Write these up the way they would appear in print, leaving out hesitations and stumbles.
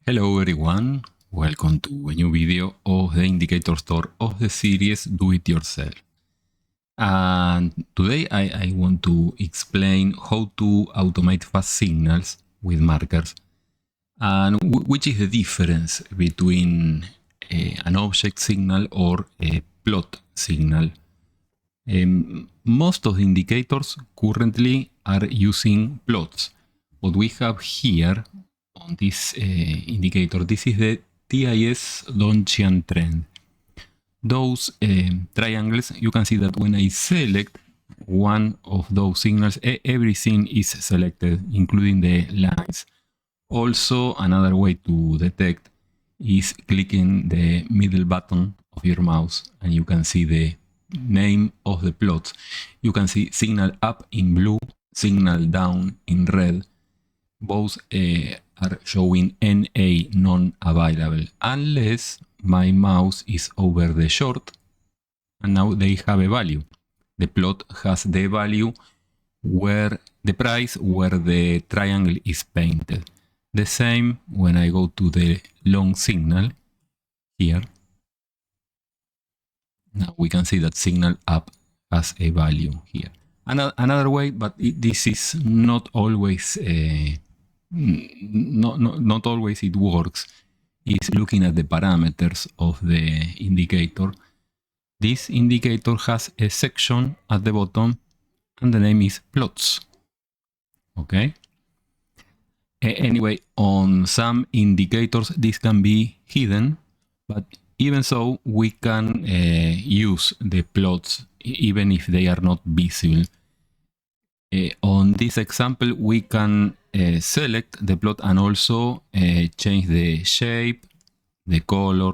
Hello everyone, welcome to a new video of the indicator store of the series Do It Yourself. And today I want to explain how to automate fast signals with markers and which is the difference between an object signal or a plot signal. Most of the indicators currently are using plots. What we have here on this indicator, this is the TIS Donchian trend. Those triangles, you can see that when I select one of those signals, everything is selected, including the lines. Also, another way to detect is clicking the middle button of your mouse and you can see the name of the plots. You can see signal up in blue, signal down in red. Both are showing NA non-available unless my mouse is over the short and now they have a value. The plot has the value where the price where the triangle is painted. The same when I go to the long signal here. Now we can see that signal up has a value here. Another way, but this is not always not always it works, is looking at the parameters of the indicator. This indicator has a section at the bottom and the name is plots. Okay. Anyway, on some indicators this can be hidden, but even so we can use the plots even if they are not visible. On this example we can select the plot and also change the shape, the color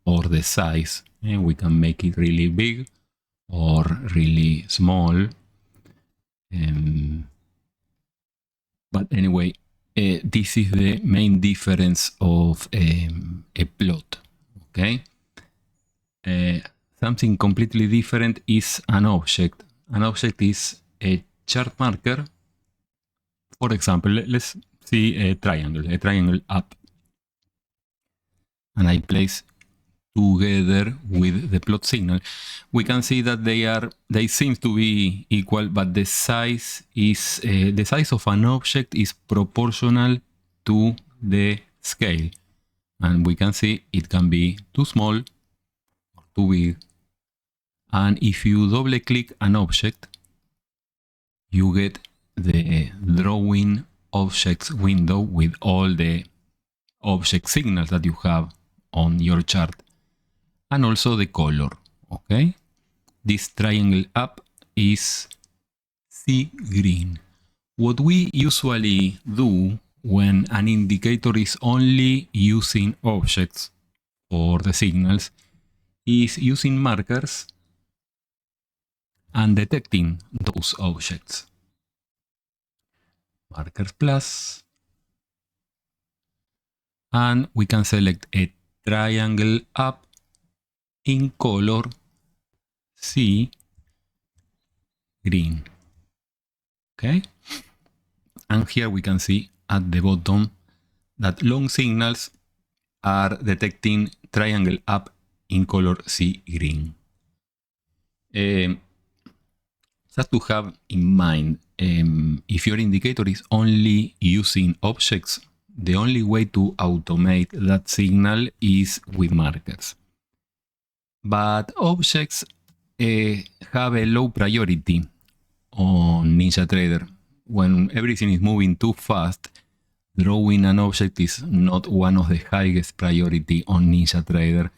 or the size. We can make it really big or really small. But anyway, this is the main difference of a plot. Okay. Something completely different is an object. An object is a chart marker. For example, let's see a triangle up. And I place together with the plot signal. We can see that they seem to be equal, but the size is the size of an object is proportional to the scale. And we can see it can be too small or too big. And if you double click an object, you get the drawing objects window with all the object signals that you have on your chart and also the color. Okay, this triangle up is sea green. What we usually do when an indicator is only using objects for the signals is using markers and detecting those objects. Markers plus, and we can select a triangle up in color sea green. Okay, and here we can see at the bottom that long signals are detecting triangle up in color sea green. Just to have in mind, if your indicator is only using objects, the only way to automate that signal is with markers. But objects have a low priority on NinjaTrader. When everything is moving too fast, drawing an object is not one of the highest priority on NinjaTrader.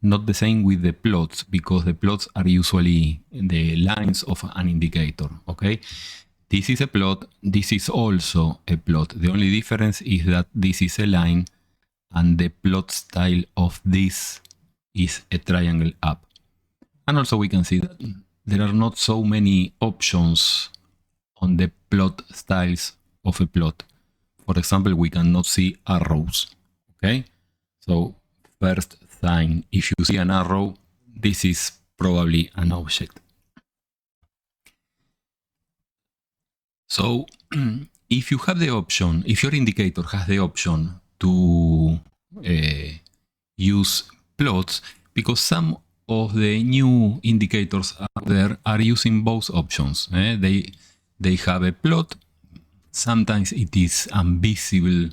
Not the same with the plots, because the plots are usually the lines of an indicator. Okay, this is a plot, this is also a plot. The only difference is that this is a line and the plot style of this is a triangle up. And also we can see that there are not so many options on the plot styles of a plot. For example, we cannot see arrows. Okay, so first sign, if you see an arrow, this is probably an object. So if you have the option, if your indicator has the option to use plots, because some of the new indicators out there are using both options. They have a plot. Sometimes it is invisible,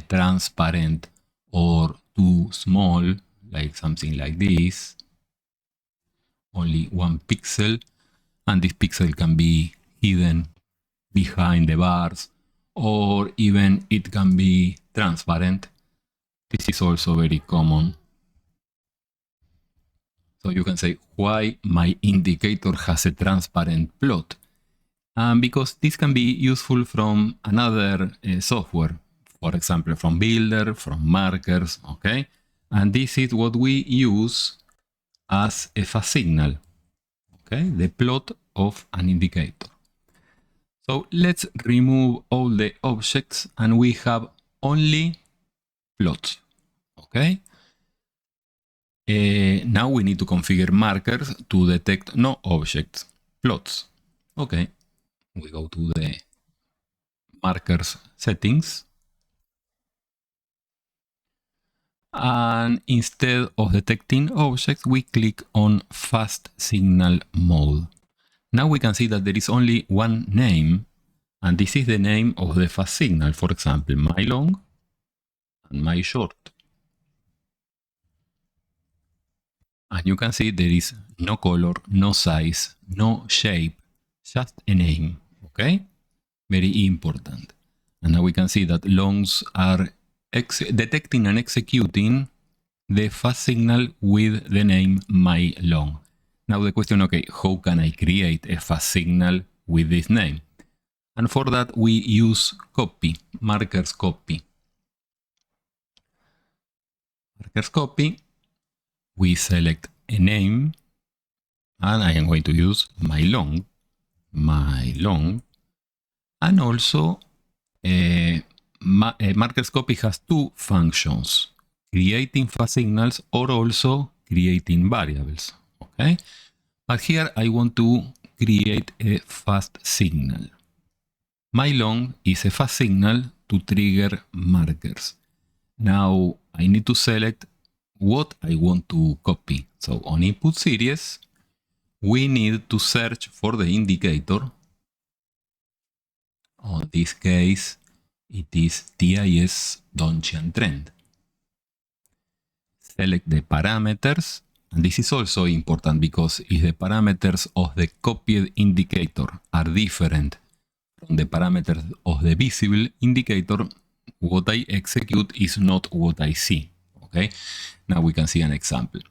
transparent, or too small, like something like this. Only 1 pixel, and this pixel can be hidden behind the bars, or even it can be transparent. This is also very common. So you can say why my indicator has a transparent plot. Because this can be useful from another software, for example, from Builder, from Markers, okay? And this is what we use as a fast signal, okay? The plot of an indicator. So let's remove all the objects and we have only plots, okay? Now we need to configure markers to detect no objects, plots. Okay, we go to the markers settings. And instead of detecting objects, we click on fast signal mode. Now we can see that there is only one name, and this is the name of the fast signal. For example, my long and my short. And you can see there is no color, no size, no shape, just a name, okay? Very important. And now we can see that longs are detecting and executing the fast signal with the name my long. Now the question, okay, how can I create a fast signal with this name? And for that we use copy, markers copy. Markers copy, we select a name, and I am going to use my long, and also markers copy has two functions, creating fast signals or also creating variables, okay? But here I want to create a fast signal. My long is a fast signal to trigger markers. Now I need to select what I want to copy. So on input series, we need to search for the indicator. In this case, it is TIS Donchian trend. Select the parameters, and this is also important because if the parameters of the copied indicator are different from the parameters of the visible indicator, what I execute is not what I see. Okay, now we can see an example.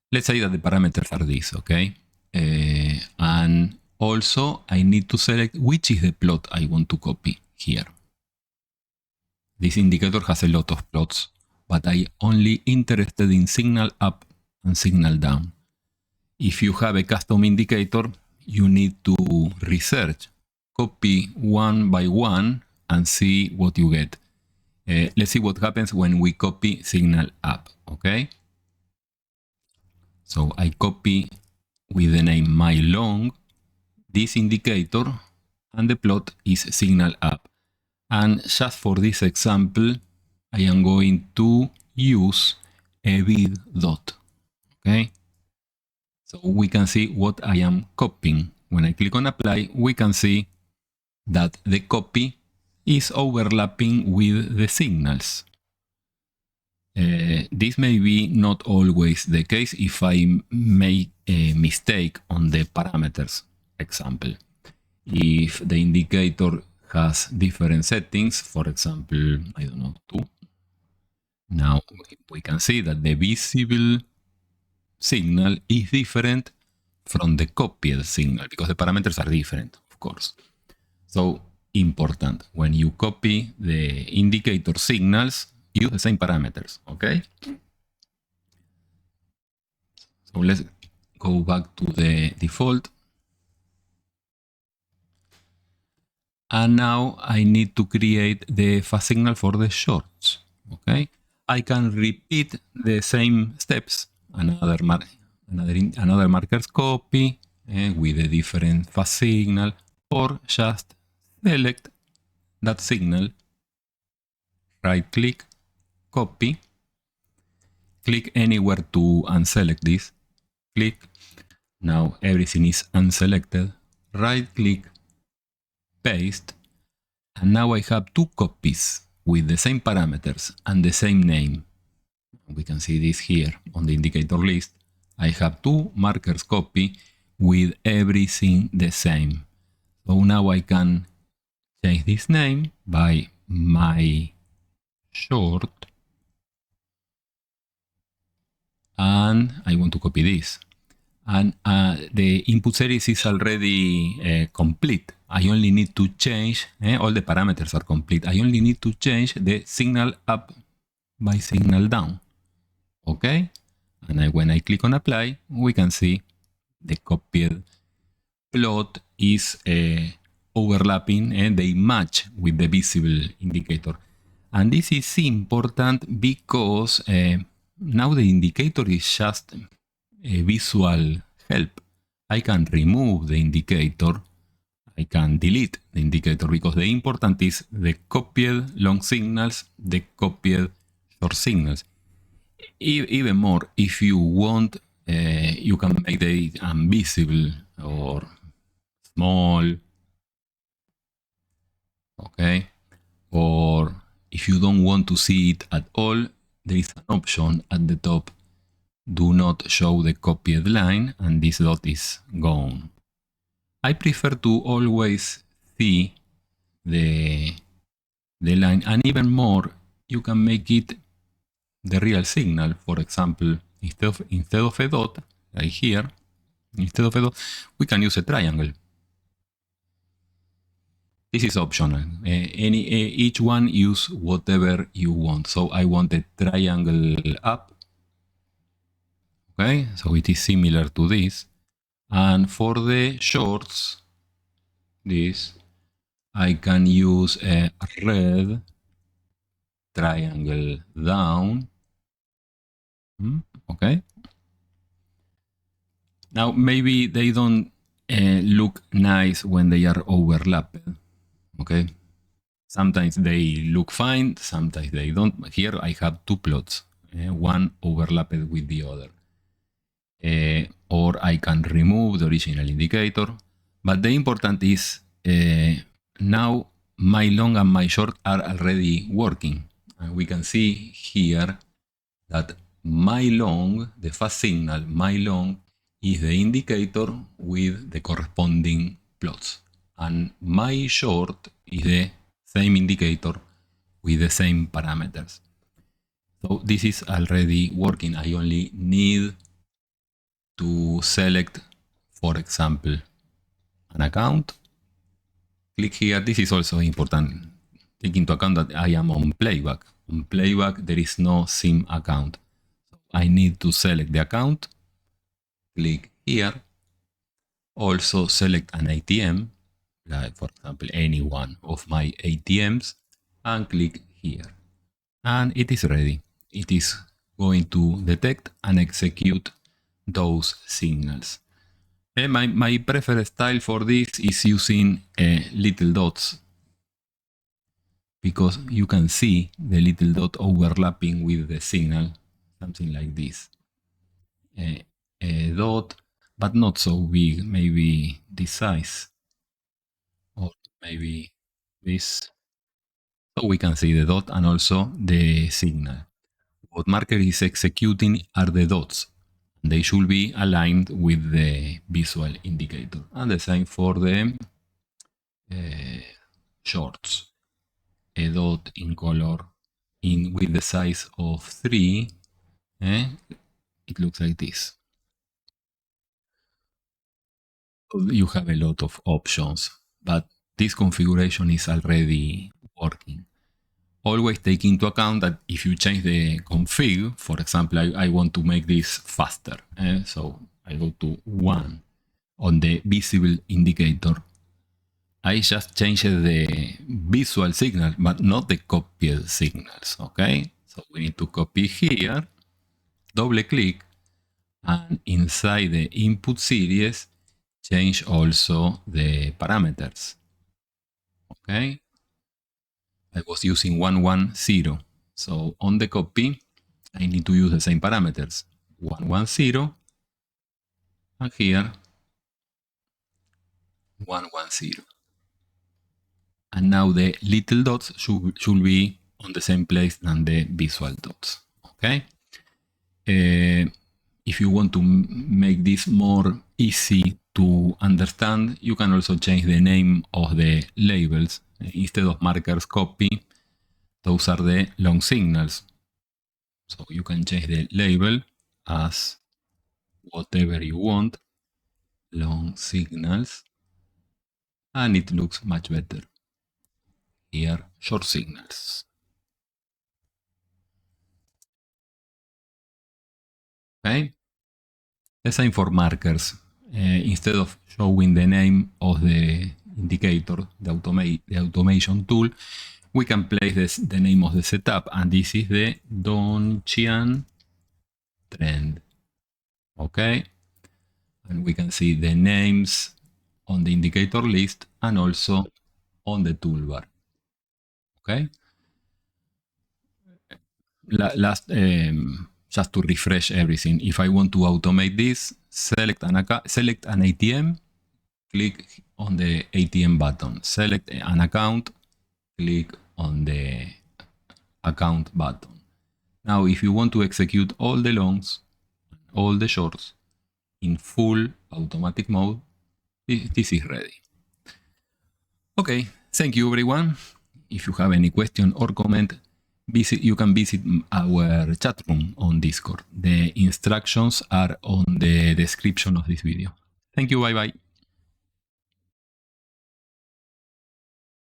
Let's say that the parameters are this, okay? And also I need to select which is the plot I want to copy here. This indicator has a lot of plots, but I only interested in signal up and signal down. If you have a custom indicator, you need to research, copy one by one and see what you get. Let's see what happens when we copy signal up, okay? So I copy with the name my long this indicator, and the plot is signal up. And just for this example, I am going to use a big dot, okay? So we can see what I am copying. When I click on apply, we can see that the copy is overlapping with the signals. This may be not always the case if I make a mistake on the parameters example. If the indicator has different settings, for example, I don't know, 2. Now we can see that the visible signal is different from the copied signal because the parameters are different, of course. So important, when you copy the indicator signals, use the same parameters, okay? So let's go back to the default. And now I need to create the fast signal for the shorts, okay? I can repeat the same steps, another markers copy with a different fast signal, or just select that signal, right click, copy, click anywhere to unselect this, click, now everything is unselected, right click, paste, and now I have two copies with the same parameters and the same name. We can see this here on the indicator list. I have two markers copy with everything the same. So now I can change this name by my short, and I want to copy this. And the input series is already complete. I only need to change, all the parameters are complete. I only need to change the signal up by signal down. Okay? And when I click on apply, we can see the copied plot is overlapping and they match with the visible indicator. And this is important because now the indicator is just a visual help. I can remove the indicator, I can delete the indicator, because the important is the copied long signals, the copied short signals. Even more, if you want, you can make it invisible or small, okay? Or if you don't want to see it at all, there is an option at the top, do not show the copied line, and this dot is gone. I prefer to always see the line, and even more, you can make it the real signal. For example, instead of a dot, like here, instead of a dot, we can use a triangle. This is optional. Each one use whatever you want. So I want a triangle up. Okay, so it is similar to this. And for the shorts, this, I can use a red triangle down. Okay. Now maybe they don't look nice when they are overlapped. Okay. Sometimes they look fine, sometimes they don't. Here I have two plots, one overlapped with the other. Or I can remove the original indicator. But the important is now my long and my short are already working. And we can see here that my long, the fast signal, my long, is the indicator with the corresponding plots. And my short is the same indicator with the same parameters. So this is already working. I only need to select, for example, an account. Click here. This is also important. Take into account that I am on playback. On playback, there is no SIM account. So I need to select the account. Click here. Also select an ATM, like for example, any one of my ATMs, and click here. And it is ready. It is going to detect and execute those signals. And my preferred style for this is using little dots, because you can see the little dot overlapping with the signal, something like this. A dot, but not so big, maybe this size, or maybe this. So we can see the dot and also the signal. What marker is executing are the dots. They should be aligned with the visual indicator. And the same for the shorts. A dot in color with the size of 3. It looks like this. You have a lot of options, but this configuration is already working. Always take into account that if you change the config, for example, I want to make this faster. So I go to 1 on the visible indicator. I just changed the visual signal, but not the copied signals, okay? So we need to copy here, double click, and inside the input series, change also the parameters, okay? I was using 110, So on the copy, I need to use the same parameters, 110, and here 110. And now the little dots should be on the same place than the visual dots. Okay. If you want to make this more easy to understand, you can also change the name of the labels. Instead of markers copy, those are the long signals. So you can change the label as whatever you want, long signals, and it looks much better. Here, short signals. Okay. The same for markers. Instead of showing the name of the indicator, the automation tool, we can place the name of the setup, and this is the Donchian trend. Okay, and we can see the names on the indicator list and also on the toolbar. Okay, just to refresh everything, if I want to automate this, select an ATM, click on the ATM button, select an account, click on the account button. Now, if you want to execute all the longs, all the shorts in full automatic mode, this is ready. Okay, thank you everyone. If you have any question or comment, you can visit our chat room on Discord. The instructions are on the description of this video. Thank you, bye bye.